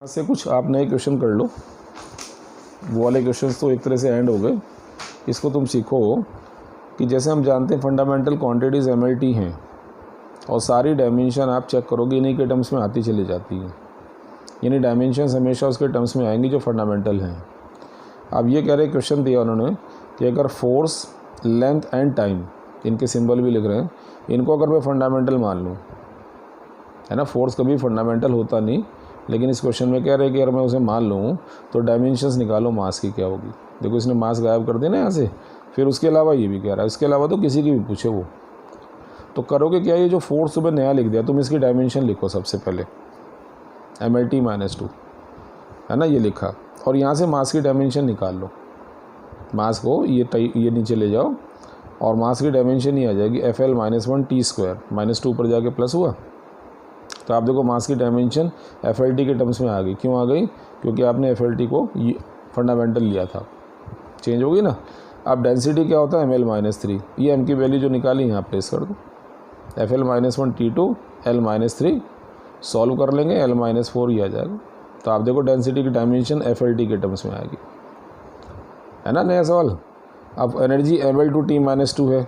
से कुछ आप नए क्वेश्चन कर लो। वो वाले क्वेश्चंस तो एक तरह से एंड हो गए। इसको तुम सीखो कि जैसे हम जानते हैं फंडामेंटल क्वांटिटीज़ MLT हैं और सारी डायमेंशन आप चेक करोगे इन्हीं के टर्म्स में आती चली जाती हैं, यानी डायमेंशंस हमेशा उसके टर्म्स में आएंगी जो फंडामेंटल हैं। अब ये कह रहे क्वेश्चन दिया उन्होंने कि अगर फोर्स, लेंथ एंड टाइम, इनके सिंबल भी लिख रहे हैं, इनको अगर मैं फंडामेंटल मान लूँ, है ना, फोर्स कभी फंडामेंटल होता नहीं, लेकिन इस क्वेश्चन में कह रहे हैं कि अगर मैं उसे मान लूँ तो डायमेंशंस निकालो मास की क्या होगी। देखो इसने मास गायब कर दिया ना यहाँ से। फिर उसके अलावा ये भी कह रहा है, इसके अलावा तो किसी की भी पूछे वो तो करोगे क्या। ये जो फोर्स सुबह नया लिख दिया तुम, इसकी डायमेंशन लिखो सबसे पहले MLT-2, है ना, ये लिखा, और यहाँ से मास की डायमेंशन निकाल लो। मास को ये नीचे ले जाओ और मास की डायमेंशन ही आ जाएगी FL-1T², -2 पर जाके प्लस हुआ। तो आप देखो मास की डायमेंशन FLT के टर्म्स में आ गई। क्यों आ गई? क्योंकि आपने FLT को ये फंडामेंटल लिया था, चेंज होगी ना। अब डेंसिटी क्या होता है ml-3, ये m की वैल्यू जो निकाली यहाँ प्लेस कर दो। FL-1T2 L-3 सॉल्व कर लेंगे, L-4 ही आ जाएगा। तो आप देखो डेंसिटी की डायमेंशन FLT के टर्म्स में आएगी, है ना। नया सवाल। अब एनर्जी ml/T-2 है,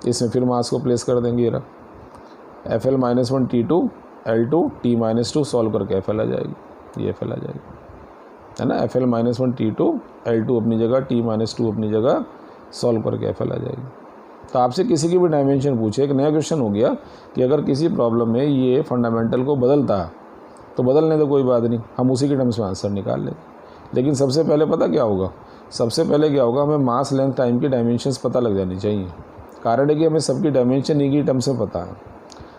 इसमें फिर मास को प्लेस कर देंगे। ये रहा FL-1T2 L2T-2 सॉल्व करके FL आ जाएगी, ये FL आ जाएगी, है ना। FL-1T2 L2 अपनी जगह, T-2 अपनी जगह, सॉल्व करके FL आ जाएगी। तो आपसे किसी की भी डायमेंशन पूछे, एक नया क्वेश्चन हो गया कि अगर किसी प्रॉब्लम में ये फंडामेंटल को बदलता है तो बदलने तो कोई बात नहीं, हम उसी के टर्म्स में आंसर निकाल लेंगे। लेकिन सबसे पहले पता क्या होगा, सबसे पहले क्या होगा, हमें मास, लेंथ, टाइम की डायमेंशंस पता लग जानी चाहिए। कारण है कि हमें सबकी डायमेंशन एक ही टर्म्स में पता है।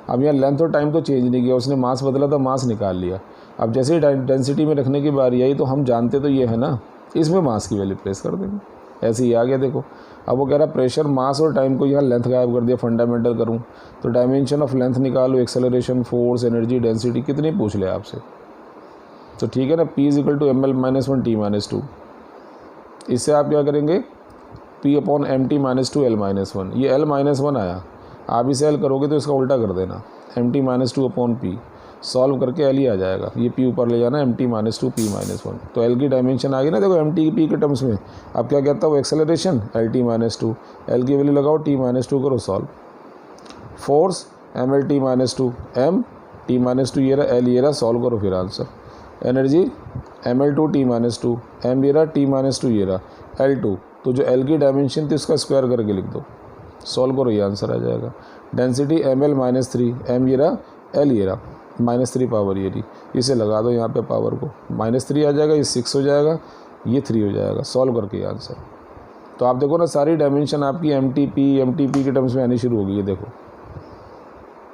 अब यहाँ लेंथ और टाइम तो चेंज नहीं किया, उसने मास बदला तो मास निकाल लिया। अब जैसे ही डेंसिटी में रखने की बारी आई तो हम जानते तो ये है ना, इसमें मास की वैल्यू प्लेस कर देंगे। ऐसे ही आ गया। देखो अब वो कह रहा प्रेशर, मास और टाइम को यहाँ लेंथ गायब कर दिया, फंडामेंटल करूँ तो डायमेंशन ऑफ लेंथ निकालो, एक्सेलरेशन, फोर्स, एनर्जी, डेंसिटी कितनी पूछ ले आपसे। तो ठीक है ना, P = ml-1T-2। इससे आप क्या करेंगे, P/MT-2 L-1, ये L-1 आया, आप इसे L करोगे तो इसका उल्टा कर देना, MT-2/P सॉल्व करके L ही आ जाएगा। ये P ऊपर ले जाना, MT-2 P-1, तो L की डायमेंशन आ गई ना। देखो MT P के टर्म्स में। अब क्या कहता हूँ, एक्सेलरेशन LT-2, L की वैल्यू लगाओ, T-2 करो solve. Force ML-T-2 M T-2 ये रहा, L ये रहा, सॉल्व करो फिर आंसर। एनर्जी ML-T-2 M ये रहा, T-2 ये रहा, L2, तो जो L की डायमेंशन थी उसका स्क्वायर करके लिख दो, सॉल्व करो, ये आंसर आ जाएगा। डेंसिटी ML-3 M ये रहा, L ये रहा, -3 पावर ये रही, इसे लगा दो यहाँ पे पावर को, -3 आ जाएगा, ये 6 हो जाएगा, ये 3 हो जाएगा, सॉल्व करके आंसर। तो आप देखो ना सारी डायमेंशन आपकी MTP के टर्म्स में आनी शुरू हो गई है। देखो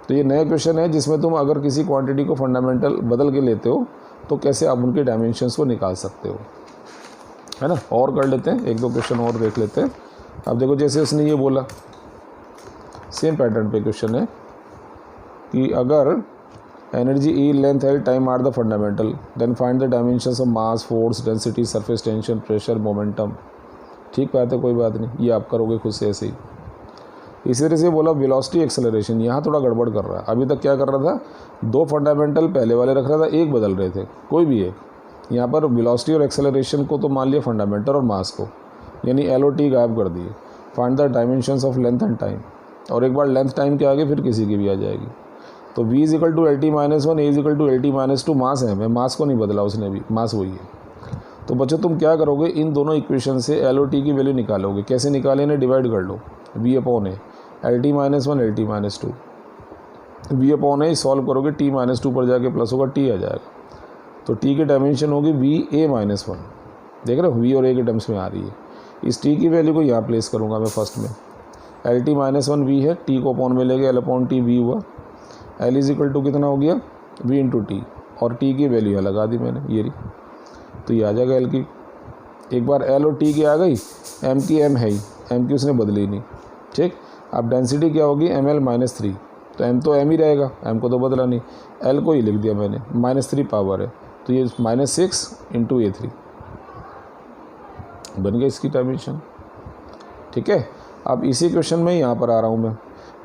तो ये नया क्वेश्चन है जिसमें तुम अगर किसी क्वांटिटी को फंडामेंटल बदल के लेते हो तो कैसे आप उनके डायमेंशंस को निकाल सकते हो, है ना। और कर लेते हैं, एक दो क्वेश्चन और देख लेते हैं। अब देखो जैसे उसने ये बोला, सेम पैटर्न पे क्वेश्चन है कि अगर energy E, length, L, time are the fundamental, then find the dimensions of mass, force, density, surface tension, pressure, momentum. ठीक बात है, कोई बात नहीं, ये आप करोगे खुद से ऐसे ही। इसी तरह से बोला वेलोसिटी, एक्सेलरेशन, यहाँ थोड़ा गड़बड़ कर रहा है। अभी तक क्या कर रहा था, दो फंडामेंटल पहले वाले रख रहा था, एक बदल रहे थे, कोई भी एक। यहाँ पर वेलोसिटी और एक्सेलरेशन को तो मान लिया फंडामेंटल और मास को, यानी L और T गायब कर दिए। Find the dimensions of length and time, और एक बार लेंथ टाइम के आगे फिर किसी की भी आ जाएगी। तो V = LT-1, A = LT-2, मास है, मैं मास को नहीं बदला, उसने भी मास वही है। तो बच्चों तुम क्या करोगे, इन दोनों इक्वेशन से L और T की वैल्यू निकालोगे। कैसे निकाले, इन्हें डिवाइड कर लो, V/A, LT-1 LT-2, V/A solve करोगे, T-2 पर जाके प्लस होगा, T आ जाएगा। तो T की डायमेंशन होगी VA-1, देख रहे हो, V और A के टर्म्स में आ रही है। इस T की वैल्यू को यहाँ प्लेस करूँगा मैं फर्स्ट में, LT-1 V है, T को अपॉन में ले गया, L/T V हुआ, L = कितना हो गया, V × T, और T की वैल्यू यहाँ लगा दी मैंने, ये रही, तो ये आ जाएगा L की। एक बार L और T की आ गई, M की M है ही, M की उसने बदली नहीं, ठीक। अब डेंसिटी क्या होगी, ML-3, तो M तो M ही रहेगा, M को तो बदला नहीं, L को ही लिख दिया मैंने, -3 पावर है, तो ये -6 × A3 बन गया इसकी डायमेंशन, ठीक है। अब इसी क्वेश्चन में यहाँ पर आ रहा हूँ मैं,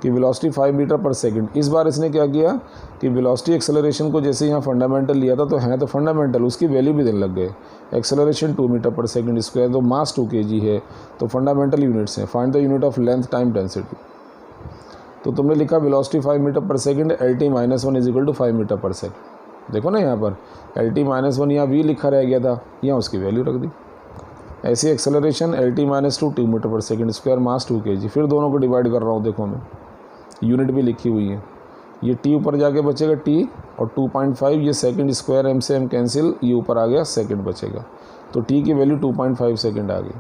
कि वेलोसिटी 5 मीटर पर सेकंड। इस बार इसने क्या किया कि वेलोसिटी एक्सेलरेशन को जैसे यहाँ फंडामेंटल लिया था तो है तो फंडामेंटल, उसकी वैल्यू भी देने लग गए। एक्सेलरेशन 2 मीटर पर सेकंड स्क्वायर, तो मास 2 kg है, तो फंडामेंटल यूनिट्स हैं। Find the unit of length time density. तो तुमने लिखा वेलोसिटी 5 मीटर पर सेकंड, LT - 1 = 5 मीटर पर सेकंड। देखो ना यहाँ पर LT - 1 यहाँ v लिखा रह गया था, यहाँ उसकी वैल्यू रख दी। ऐसी एक्सेलरेशन LT - 2 मीटर पर सेकंड स्क्वायर, मास 2 kg। फिर दोनों को डिवाइड कर रहा हूँ, देखो मैं यूनिट भी लिखी हुई है। ये t ऊपर जाके बचेगा t और 2.5, ये सेकंड स्क्वायर, m से m कैंसिल, ये ऊपर आ गया सेकंड बचेगा, तो t की वैल्यू 2.5 सेकंड आ गई।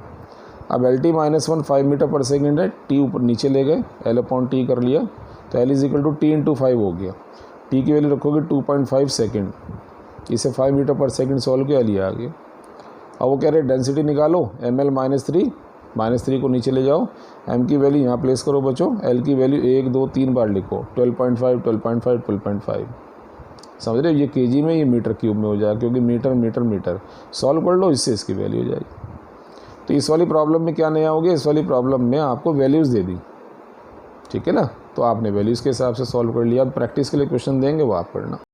अब LT - 1 5 मीटर पर सेकंड है, t ऊपर नीचे ले गए, L/T कर लिया, तो L = T × 5 हो गया। t की वैल्यू रखोगे 2.5 सेकंड, इसे 5 मीटर पर सेकंड सॉल्व किया, लिया आ गया। अब वो कह रहे डेंसिटी निकालो, ml - 3 को नीचे ले जाओ, m की वैल्यू यहाँ प्लेस करो बच्चों, l की वैल्यू 1 2 3 बार लिखो, 12.5 12.5 12.5। समझ रहे हो, ये kg में, ये मीटर क्यूब में हो जाएगा, क्योंकि मीटर मीटर मीटर। सॉल्व कर लो, इससे इसकी वैल्यू हो जाएगी। तो इस वाली प्रॉब्लम में क्या नया हो गया, इस वाली प्रॉब्लम में आपको वैल्यूज़ दे दी, ठीक है ना, तो आपने वैल्यूज़ के हिसाब से सॉल्व कर लिया। अब प्रैक्टिस के लिए क्वेश्चन देंगे, वो आप करना।